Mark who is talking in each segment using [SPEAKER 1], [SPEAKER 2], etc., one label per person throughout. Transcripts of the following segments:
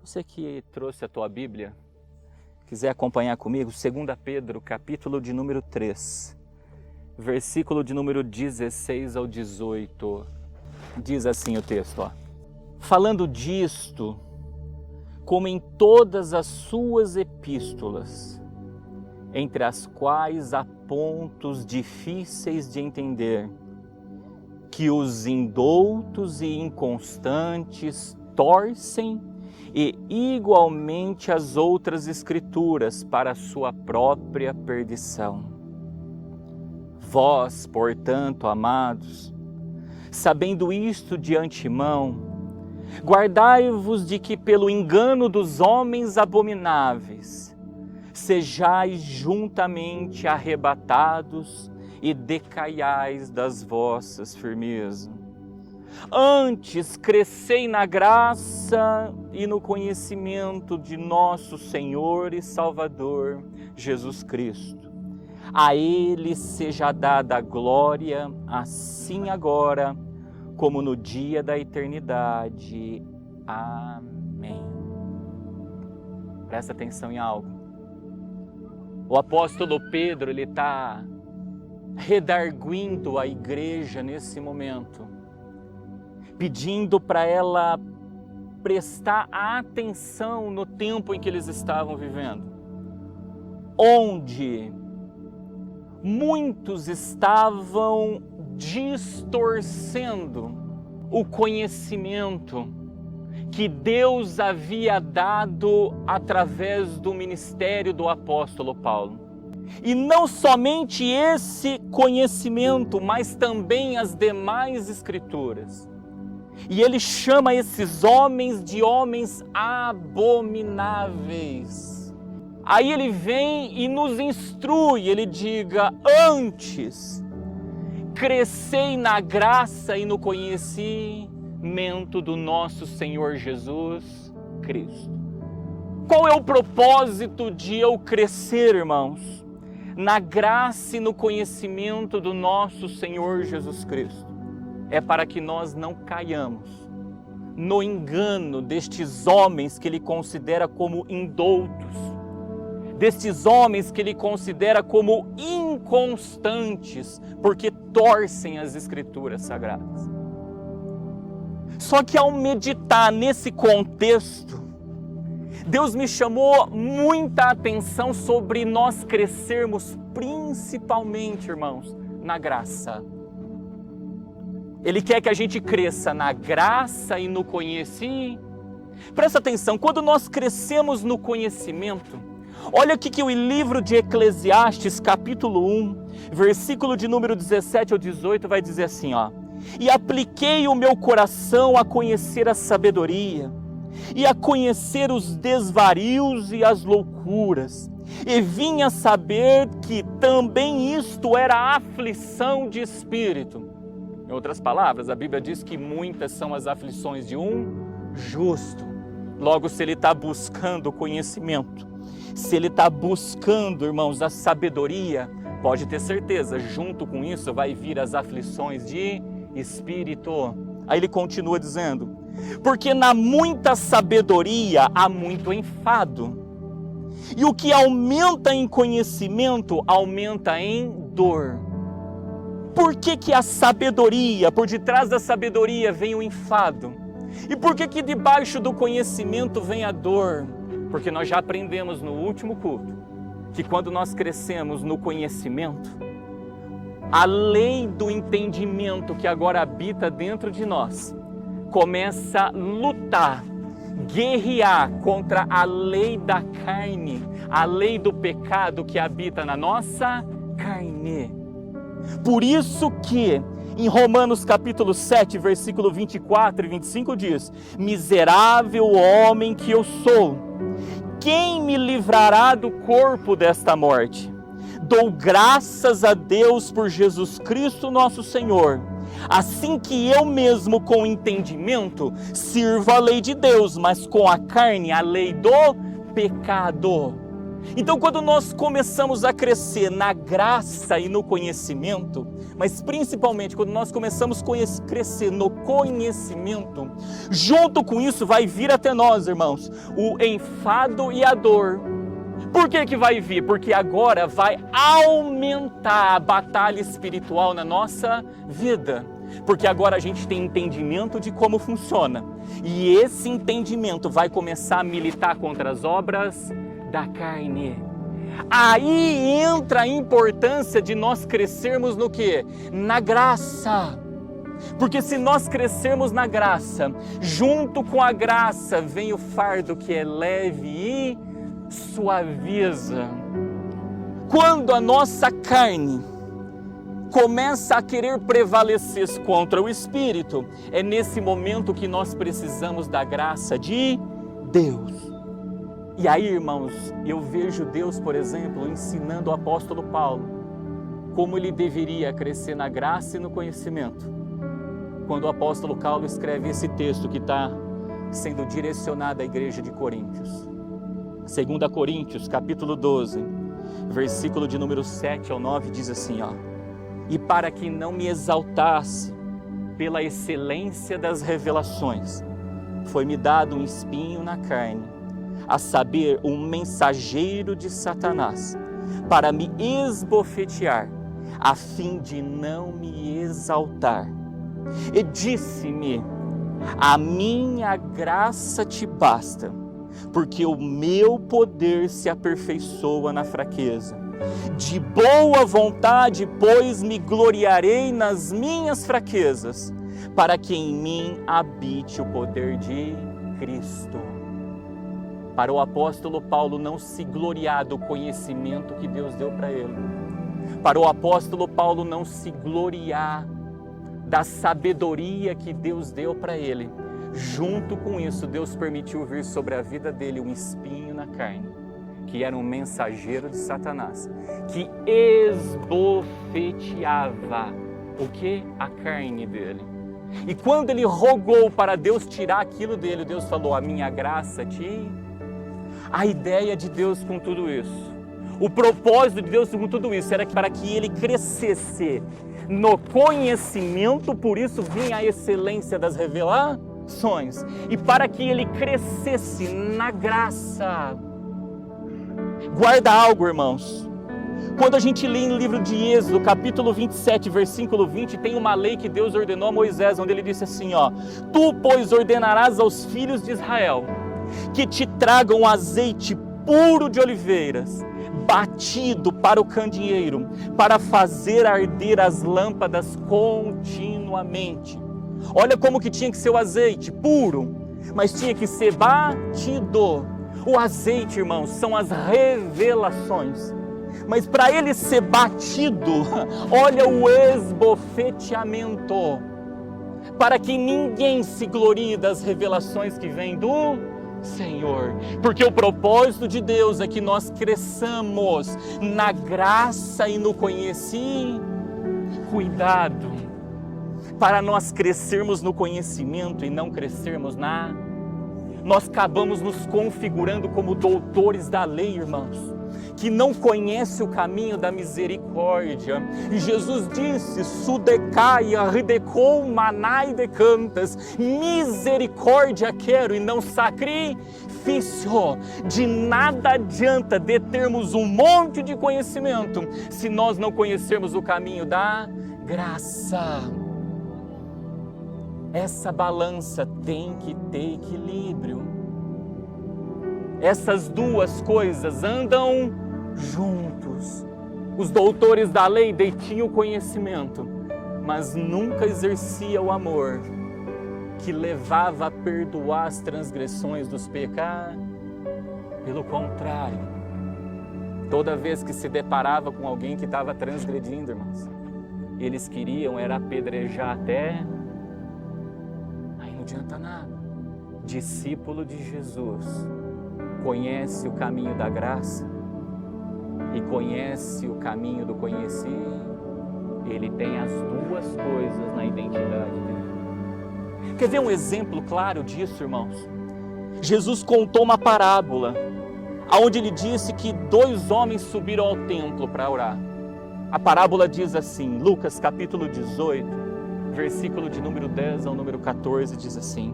[SPEAKER 1] Você que trouxe a tua Bíblia, quiser acompanhar comigo, 2 Pedro, capítulo de número 3, versículo de número 16 ao 18, diz assim o texto, ó. Falando disto, como em todas as suas epístolas, entre as quais há pontos difíceis de entender, que os indoutos e inconstantes torcem e igualmente as outras escrituras para a sua própria perdição. Vós, portanto, amados, sabendo isto de antemão, guardai-vos de que pelo engano dos homens abomináveis sejais juntamente arrebatados e decaiais das vossas firmezas. Antes crescei na graça e no conhecimento de nosso Senhor e Salvador Jesus Cristo. A Ele seja dada a glória, assim agora, como no dia da eternidade. Amém. Presta atenção em algo. O apóstolo Pedro, ele está redarguindo a igreja nesse momento, pedindo para ela prestar atenção no tempo em que eles estavam vivendo, onde muitos estavam distorcendo o conhecimento que Deus havia dado através do ministério do apóstolo Paulo. E não somente esse conhecimento, mas também as demais escrituras. E ele chama esses homens de homens abomináveis. Aí ele vem e nos instrui, ele diga, antes crescei na graça e no conhecimento do nosso Senhor Jesus Cristo. Qual é o propósito de eu crescer, irmãos? Na graça e no conhecimento do nosso Senhor Jesus Cristo. É para que nós não caiamos no engano destes homens que ele considera como indoutos, destes homens que ele considera como inconstantes, porque torcem as Escrituras Sagradas. Só que ao meditar nesse contexto, Deus me chamou muita atenção sobre nós crescermos, principalmente, irmãos, na graça. Ele quer que a gente cresça na graça e no conhecimento. Presta atenção, quando nós crescemos no conhecimento, olha o que o livro de Eclesiastes, capítulo 1, versículo de número 17 ao 18, vai dizer assim, ó. E apliquei o meu coração a conhecer a sabedoria, e a conhecer os desvarios e as loucuras, e vim a saber que também isto era aflição de espírito. Em outras palavras, a Bíblia diz que muitas são as aflições de um justo. Logo, se ele está buscando o conhecimento, se ele está buscando, irmãos, a sabedoria, pode ter certeza, junto com isso vai vir as aflições de espírito. Aí ele continua dizendo, porque na muita sabedoria há muito enfado, e o que aumenta em conhecimento aumenta em dor. Por que a sabedoria, por detrás da sabedoria vem o enfado? E por que debaixo do conhecimento vem a dor? Porque nós já aprendemos no último culto, que quando nós crescemos no conhecimento, a lei do entendimento que agora habita dentro de nós, começa a lutar, guerrear contra a lei da carne, a lei do pecado que habita na nossa carne. Por isso que em Romanos capítulo 7, versículo 24 e 25 diz, miserável homem que eu sou, quem me livrará do corpo desta morte? Dou graças a Deus por Jesus Cristo nosso Senhor, assim que eu mesmo com entendimento sirvo a lei de Deus, mas com a carne a lei do pecado. Então, quando nós começamos a crescer na graça e no conhecimento, mas principalmente quando nós começamos a crescer no conhecimento, junto com isso vai vir até nós, irmãos, o enfado e a dor. Por que vai vir? Porque agora vai aumentar a batalha espiritual na nossa vida. Porque agora a gente tem entendimento de como funciona. E esse entendimento vai começar a militar contra as obras da carne. Aí entra a importância de nós crescermos no quê? Na graça. Porque se nós crescermos na graça, junto com a graça vem o fardo que é leve e suaviza. Quando a nossa carne começa a querer prevalecer contra o Espírito, é nesse momento que nós precisamos da graça de Deus. E aí, irmãos, eu vejo Deus, por exemplo, ensinando o apóstolo Paulo como ele deveria crescer na graça e no conhecimento. Quando o apóstolo Paulo escreve esse texto que está sendo direcionado à igreja de Coríntios. 2 Coríntios, capítulo 12, versículo de número 7 ao 9, diz assim, ó: E para que não me exaltasse pela excelência das revelações, foi-me dado um espinho na carne, a saber, um mensageiro de Satanás, para me esbofetear, a fim de não me exaltar. E disse-me: a minha graça te basta, porque o meu poder se aperfeiçoa na fraqueza. De boa vontade, pois, me gloriarei nas minhas fraquezas, para que em mim habite o poder de Cristo. Para o apóstolo Paulo não se gloriar do conhecimento que Deus deu para ele. Para o apóstolo Paulo não se gloriar da sabedoria que Deus deu para ele. Junto com isso, Deus permitiu vir sobre a vida dele um espinho na carne, que era um mensageiro de Satanás, que esbofeteava o que? A carne dele. E quando ele rogou para Deus tirar aquilo dele, Deus falou: a minha graça te... A ideia de Deus com tudo isso, o propósito de Deus com tudo isso, era para que ele crescesse no conhecimento, por isso vinha a excelência das revelações, e para que ele crescesse na graça. Guarda algo, irmãos. Quando a gente lê no livro de Êxodo, capítulo 27, versículo 20, tem uma lei que Deus ordenou a Moisés, onde ele disse assim, ó: Tu, pois, ordenarás aos filhos de Israel que te tragam azeite puro de oliveiras, batido para o candeeiro, para fazer arder as lâmpadas continuamente. Olha como que tinha que ser o azeite puro, mas tinha que ser batido. O azeite, irmãos, são as revelações. Mas para ele ser batido, olha o esbofeteamento, para que ninguém se glorie das revelações que vêm do Senhor, porque o propósito de Deus é que nós cresçamos na graça e no conhecimento. Cuidado, para nós crescermos no conhecimento e não crescermos na... Nós acabamos nos configurando como doutores da lei, irmãos, que não conhece o caminho da misericórdia. E Jesus disse: Sudecaia, ridecou, manai decantas. Misericórdia quero e não sacrifício. De nada adianta termos um monte de conhecimento se nós não conhecermos o caminho da graça. Essa balança tem que ter equilíbrio. Essas duas coisas andam juntos. Os doutores da lei detinham o conhecimento, mas nunca exercia o amor que levava a perdoar as transgressões dos pecados. Pelo contrário, toda vez que se deparava com alguém que estava transgredindo, irmãos, eles queriam era apedrejar até... Aí não adianta nada. Discípulo de Jesus conhece o caminho da graça e conhece o caminho do conhecimento. Ele tem as duas coisas na identidade dele. Quer ver um exemplo claro disso, irmãos? Jesus contou uma parábola onde ele disse que 2 homens subiram ao templo para orar. A parábola diz assim, Lucas capítulo 18, versículo de número 10 ao número 14, diz assim: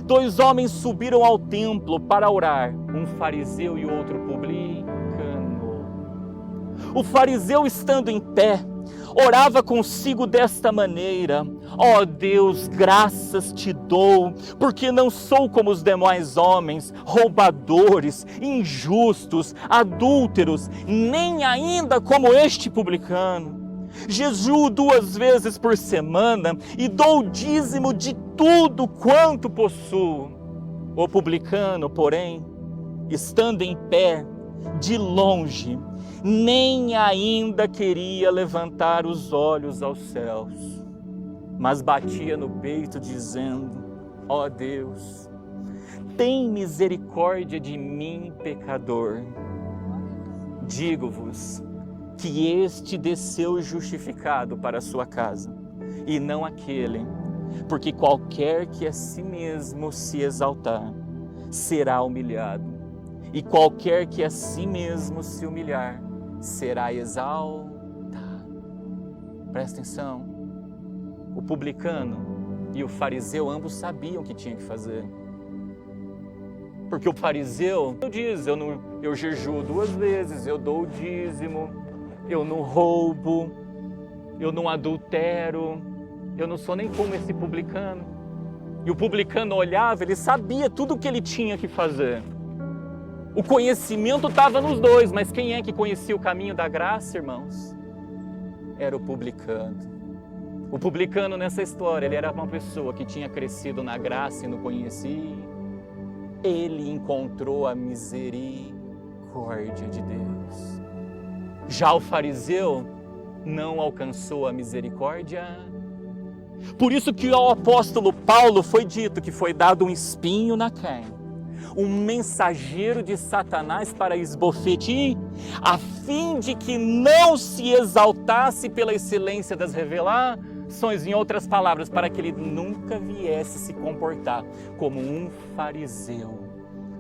[SPEAKER 1] 2 homens subiram ao templo para orar, um fariseu e outro publicano. O fariseu, estando em pé, orava consigo desta maneira: ó Deus, graças te dou, porque não sou como os demais homens, roubadores, injustos, adúlteros, nem ainda como este publicano. Jejuo 2 vezes por semana e dou o dízimo de tudo quanto possuo. O publicano, porém, estando em pé, de longe, nem ainda queria levantar os olhos aos céus, mas batia no peito dizendo: ó Deus, tem misericórdia de mim, pecador. Digo-vos que este desceu justificado para a sua casa, e não aquele, porque qualquer que a si mesmo se exaltar, será humilhado, e qualquer que a si mesmo se humilhar, será exaltado. Presta atenção, o publicano e o fariseu ambos sabiam o que tinha que fazer. Porque o fariseu diz: eu jejuo 2 vezes, eu dou o dízimo, eu não roubo, eu não adultero, eu não sou nem como esse publicano. E o publicano olhava, ele sabia tudo o que ele tinha que fazer. O conhecimento estava nos 2, mas quem é que conhecia o caminho da graça, irmãos? Era o publicano. O publicano nessa história, ele era uma pessoa que tinha crescido na graça e no conhecimento. Ele encontrou a misericórdia de Deus. Já o fariseu não alcançou a misericórdia. Por isso que ao apóstolo Paulo foi dito que foi dado um espinho na carne, um mensageiro de Satanás para esbofetear, a fim de que não se exaltasse pela excelência das revelações, em outras palavras, para que ele nunca viesse se comportar como um fariseu.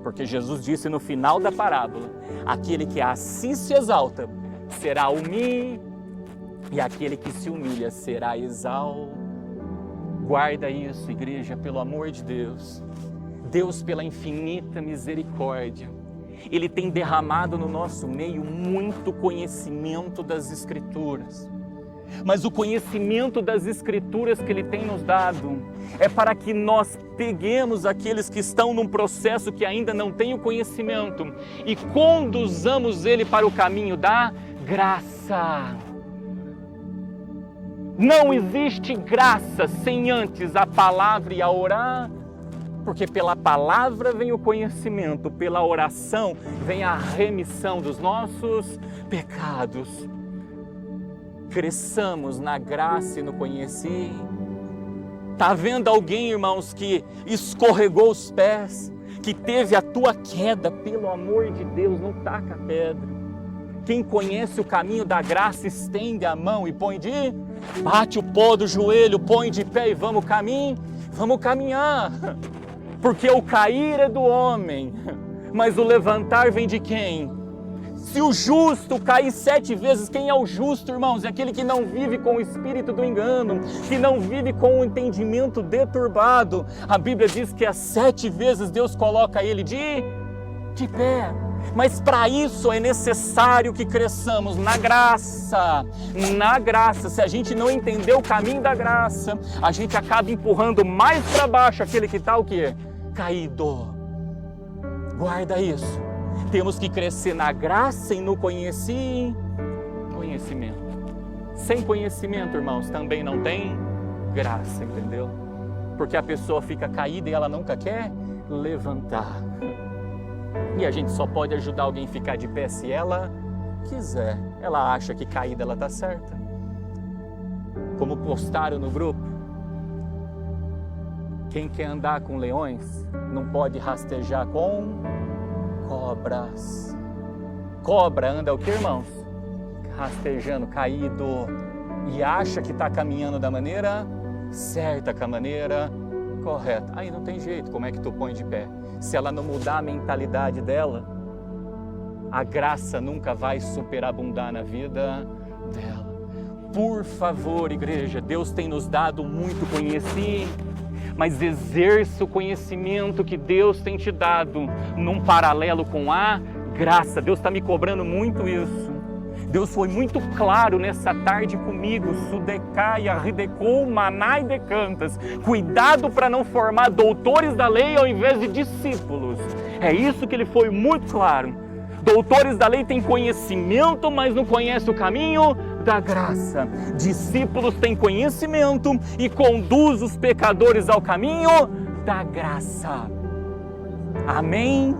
[SPEAKER 1] Porque Jesus disse no final da parábola: aquele que assim se exalta será humilhado, e aquele que se humilha será exaltado. Guarda isso, igreja, pelo amor de Deus. Deus, pela infinita misericórdia, Ele tem derramado no nosso meio muito conhecimento das Escrituras. Mas o conhecimento das Escrituras que Ele tem nos dado é para que nós peguemos aqueles que estão num processo que ainda não têm o conhecimento e conduzamos ele para o caminho da graça. Não existe graça sem antes a palavra e a orar, porque pela palavra vem o conhecimento, pela oração vem a remissão dos nossos pecados. Cresçamos na graça e no conhecimento. Está vendo alguém, irmãos, que escorregou os pés, que teve a tua queda? Pelo amor de Deus, não taca pedra. Quem conhece o caminho da graça, estende a mão e põe bate o pó do joelho, põe de pé e vamos caminhar. Porque o cair é do homem, mas o levantar vem de quem? Se o justo cair 7 vezes, quem é o justo, irmãos? É aquele que não vive com o espírito do engano, que não vive com o entendimento deturbado. A Bíblia diz que 7 vezes Deus coloca ele de pé. Mas para isso é necessário que cresçamos na graça. Na graça, se a gente não entender o caminho da graça, a gente acaba empurrando mais para baixo aquele que está o quê? Caído. Guarda isso. Temos que crescer na graça e no conhecimento. Sem conhecimento, irmãos, também não tem graça, entendeu? Porque a pessoa fica caída e ela nunca quer levantar. E a gente só pode ajudar alguém a ficar de pé se ela quiser. Ela acha que caída ela está certa. Como postaram no grupo, quem quer andar com leões não pode rastejar com cobras. Cobra anda o que, irmãos? Rastejando, caído, e acha que está caminhando da maneira certa, com a maneira correta. Aí não tem jeito, como é que tu põe de pé? Se ela não mudar a mentalidade dela, a graça nunca vai superabundar na vida dela. Por favor, igreja, Deus tem nos dado muito conhecimento, mas exerça o conhecimento que Deus tem te dado num paralelo com a graça. Deus está me cobrando muito isso. Deus foi muito claro nessa tarde comigo, Sudecaia, Ridecou, Manai decantas. Cuidado para não formar doutores da lei ao invés de discípulos. É isso que ele foi muito claro. Doutores da lei têm conhecimento, mas não conhecem o caminho da graça. Discípulos têm conhecimento e conduz os pecadores ao caminho da graça. Amém?